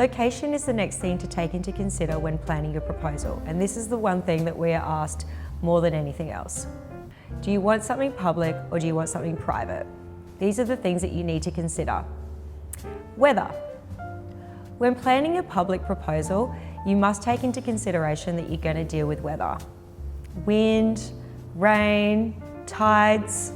Location is the next thing to take into consider when planning your proposal, and this is the one thing that we are asked more than anything else. Do you want something public or do you want something private? These are the things that you need to consider. Weather. When planning a public proposal, you must take into consideration that you're going to deal with weather. Wind, rain, tides.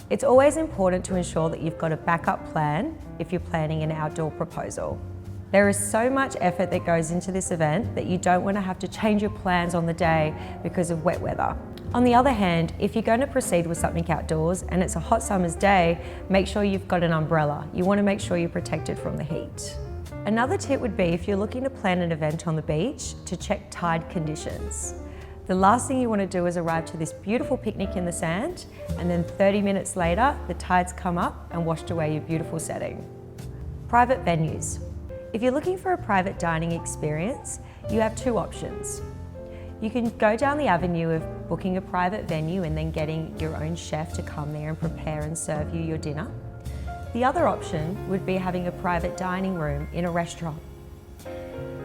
It's always important to ensure that you've got a backup plan if you're planning an outdoor proposal. There is so much effort that goes into this event that you don't want to have to change your plans on the day because of wet weather. On the other hand, if you're going to proceed with something outdoors and it's a hot summer's day, make sure you've got an umbrella. You want to make sure you're protected from the heat. Another tip would be, if you're looking to plan an event on the beach, to check tide conditions. The last thing you want to do is arrive to this beautiful picnic in the sand, and then 30 minutes later, the tides come up and washed away your beautiful setting. Private venues. If you're looking for a private dining experience, you have two options. You can go down the avenue of booking a private venue and then getting your own chef to come there and prepare and serve you your dinner. The other option would be having a private dining room in a restaurant.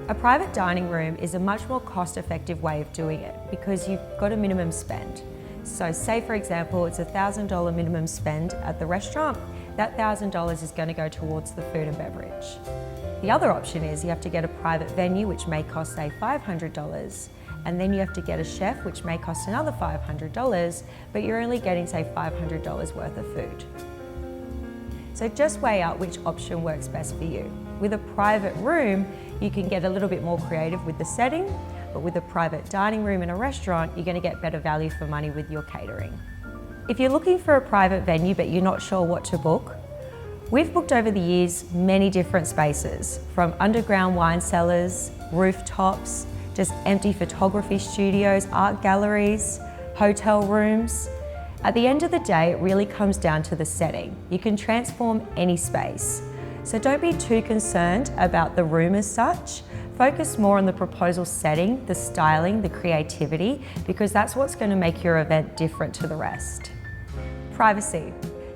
A private dining room is a much more cost-effective way of doing it because you've got a minimum spend. So say for example, it's a $1,000 minimum spend at the restaurant, that $1,000 is going to go towards the food and beverage. The other option is you have to get a private venue, which may cost say $500, and then you have to get a chef, which may cost another $500, but you're only getting say $500 worth of food. So just weigh out which option works best for you. With a private room, you can get a little bit more creative with the setting, but with a private dining room in a restaurant, you're going to get better value for money with your catering. If you're looking for a private venue but you're not sure what to book, we've booked over the years many different spaces, from underground wine cellars, rooftops, just empty photography studios, art galleries, hotel rooms. At the end of the day, it really comes down to the setting. You can transform any space. So don't be too concerned about the room as such. Focus more on the proposal setting, the styling, the creativity, because that's what's going to make your event different to the rest. Privacy.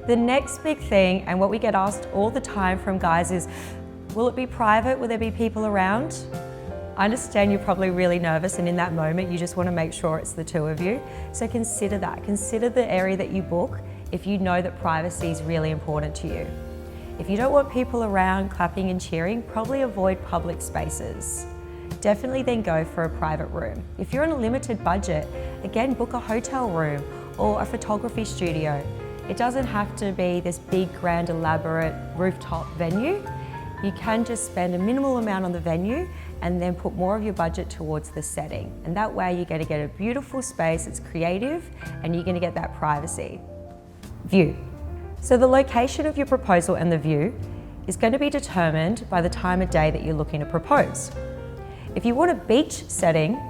The next big thing, and what we get asked all the time from guys, is, will it be private? Will there be people around? I understand you're probably really nervous, and in that moment you just want to make sure it's the two of you. So consider that. Consider the area that you book if you know that privacy is really important to you. If you don't want people around clapping and cheering, probably avoid public spaces. Definitely then go for a private room. If you're on a limited budget, again, book a hotel room or a photography studio. It doesn't have to be this big, grand, elaborate rooftop venue. You can just spend a minimal amount on the venue and then put more of your budget towards the setting. And that way you're going to get a beautiful space, it's creative, and you're going to get that privacy. View. So the location of your proposal and the view is going to be determined by the time of day that you're looking to propose. If you want a beach setting,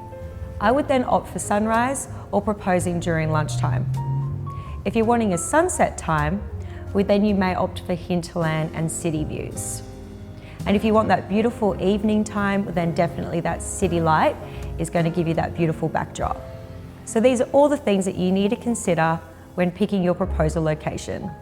I would then opt for sunrise or proposing during lunchtime. If you're wanting a sunset time, then you may opt for hinterland and city views. And if you want that beautiful evening time, then definitely that city light is going to give you that beautiful backdrop. So these are all the things that you need to consider when picking your proposal location.